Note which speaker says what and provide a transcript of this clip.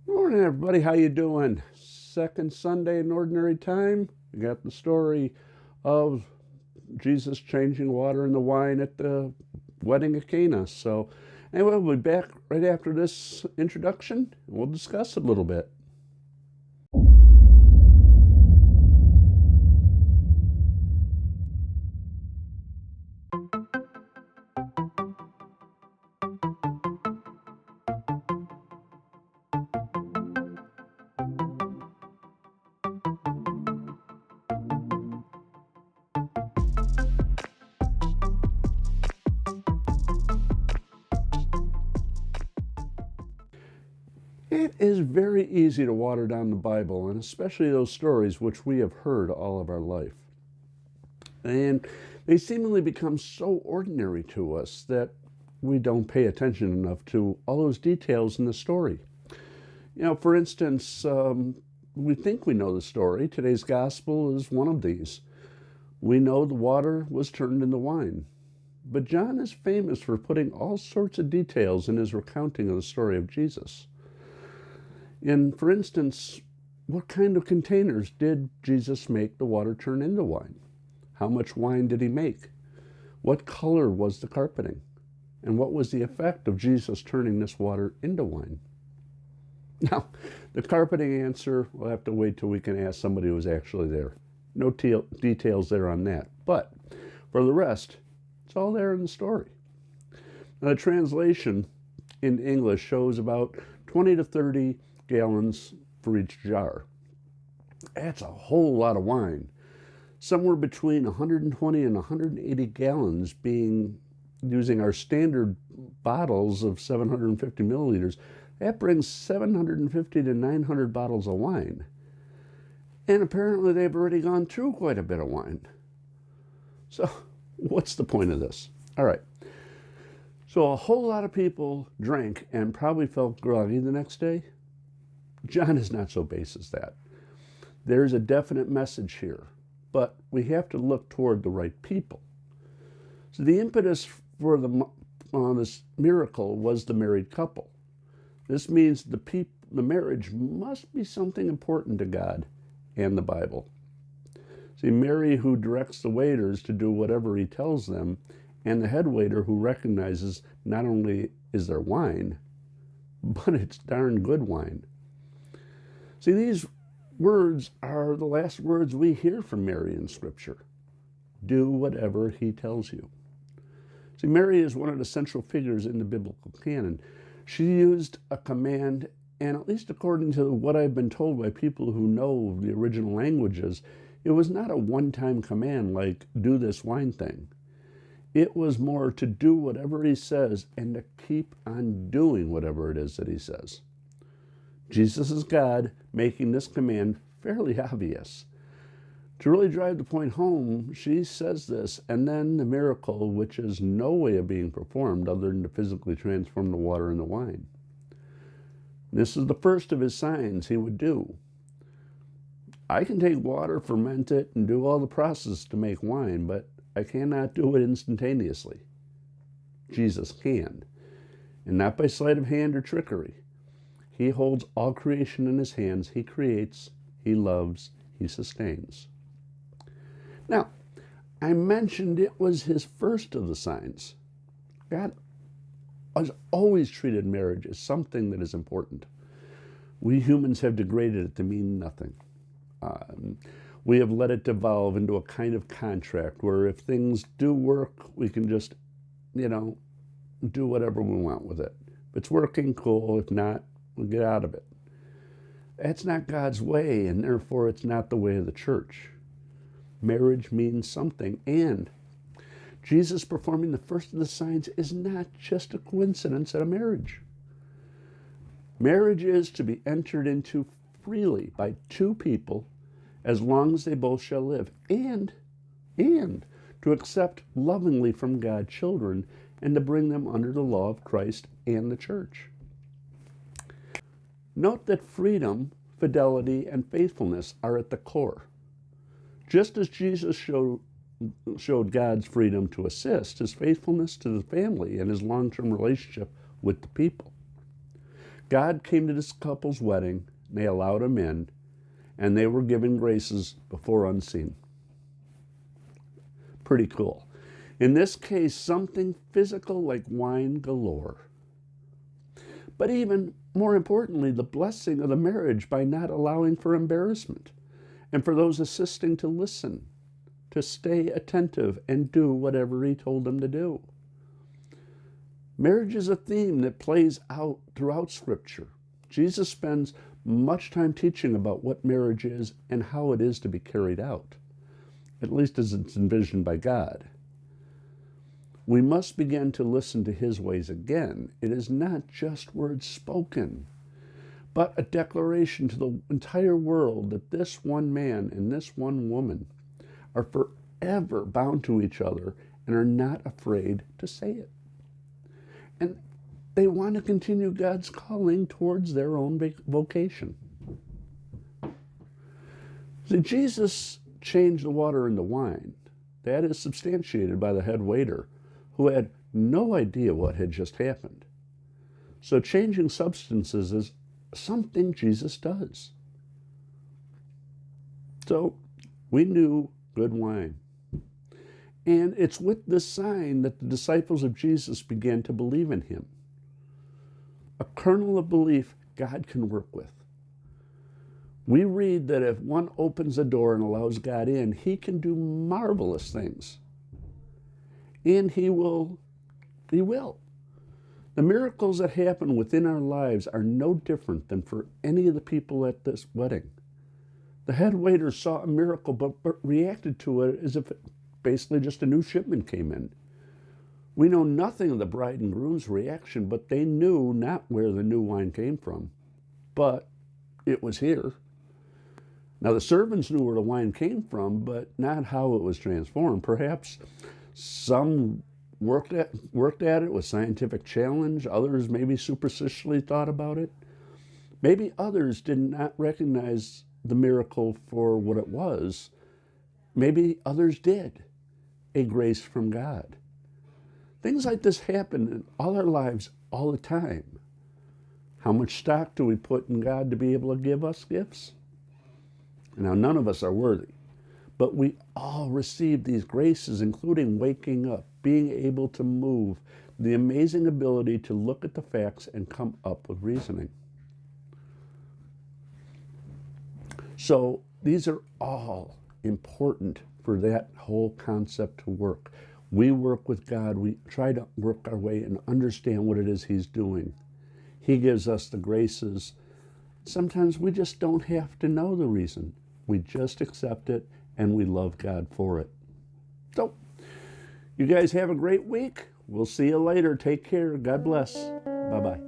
Speaker 1: Morning, everybody. How you doing? Second Sunday in Ordinary Time. We got the story of Jesus changing water into wine at the wedding at Cana. So, anyway, we'll be back right after this introduction, and we'll discuss it a little bit. It is very easy to water down the Bible, and especially those stories which we have heard all of our life. And they seemingly become so ordinary to us that we don't pay attention enough to all those details in the story. For instance, we think we know the story. Today's gospel is one of these. We know the water was turned into wine. But John is famous for putting all sorts of details in his recounting of the story of Jesus. And for instance, what kind of containers did Jesus make the water turn into wine? How much wine did he make? What color was the carpeting? And what was the effect of Jesus turning this water into wine? Now, the carpeting answer, we'll have to wait till we can ask somebody who was actually there. No details there on that. But for the rest, it's all there in the story. Now, the translation in English shows about 20 to 30 gallons for each jar. That's a whole lot of wine. Somewhere between 120 and 180 gallons being using our standard bottles of 750 milliliters. That brings 750 to 900 bottles of wine. And apparently they've already gone through quite a bit of wine. So what's the point of this? All right. So a whole lot of people drank and probably felt groggy the next day. John is not so base as that. There's a definite message here, but we have to look toward the right people. So the impetus for this miracle was the married couple. This means the marriage must be something important to God and the Bible. See, Mary, who directs the waiters to do whatever he tells them, and the head waiter who recognizes not only is there wine, but it's darn good wine. See, these words are the last words we hear from Mary in Scripture. Do whatever he tells you. See, Mary is one of the central figures in the biblical canon. She used a command, and at least according to what I've been told by people who know the original languages, it was not a one-time command like, do this wine thing. It was more to do whatever he says and to keep on doing whatever it is that he says. Jesus is God, making this command fairly obvious. To really drive the point home, she says this, and then the miracle, which is no way of being performed other than to physically transform the water into wine. This is the first of his signs he would do. I can take water, ferment it, and do all the process to make wine, but I cannot do it instantaneously. Jesus can, and not by sleight of hand or trickery. He holds all creation in his hands. He creates, he loves, he sustains. Now, I mentioned it was his first of the signs. God has always treated marriage as something that is important. We humans have degraded it to mean nothing. We have let it devolve into a kind of contract where if things do work, we can just, do whatever we want with it. If it's working, cool. If not, we'll get out of it. That's not God's way, and therefore it's not the way of the church. Marriage means something, and Jesus performing the first of the signs is not just a coincidence at a marriage. Marriage is to be entered into freely by two people as long as they both shall live, and to accept lovingly from God children and to bring them under the law of Christ and the church. Note that freedom, fidelity, and faithfulness are at the core. Just as Jesus showed God's freedom to assist, his faithfulness to the family, and his long-term relationship with the people. God came to this couple's wedding, and they allowed him in, and they were given graces before unseen. Pretty cool. In this case, something physical like wine galore. But even more importantly, the blessing of the marriage by not allowing for embarrassment, and for those assisting to listen, to stay attentive and do whatever he told them to do. Marriage is a theme that plays out throughout Scripture. Jesus spends much time teaching about what marriage is and how it is to be carried out, at least as it's envisioned by God. We must begin to listen to his ways again. It is not just words spoken, but a declaration to the entire world that this one man and this one woman are forever bound to each other and are not afraid to say it. And they want to continue God's calling towards their own vocation. See, Jesus changed the water into wine. That is substantiated by the head waiter, who had no idea what had just happened. So changing substances is something Jesus does. So we knew good wine. And it's with this sign that the disciples of Jesus began to believe in him. A kernel of belief God can work with. We read that if one opens a door and allows God in, he can do marvelous things. And he will. The miracles that happen within our lives are no different than for any of the people at this wedding. The head waiter saw a miracle but reacted to it as if basically just a new shipment came in. We know nothing of the bride and groom's reaction, but they knew not where the new wine came from, but it was here. Now the servants knew where the wine came from, but not how it was transformed. Perhaps some worked at it with scientific challenge. Others maybe superstitiously thought about it. Maybe others did not recognize the miracle for what it was. Maybe others did. A grace from God. Things like this happen in all our lives all the time. How much stock do we put in God to be able to give us gifts? Now, none of us are worthy, but we all receive these graces, including waking up, being able to move, the amazing ability to look at the facts and come up with reasoning. So these are all important for that whole concept to work. We work with God. We try to work our way and understand what it is he's doing. He gives us the graces. Sometimes we just don't have to know the reason. We just accept it and we love God for it. So, you guys have a great week. We'll see you later. Take care. God bless. Bye-bye.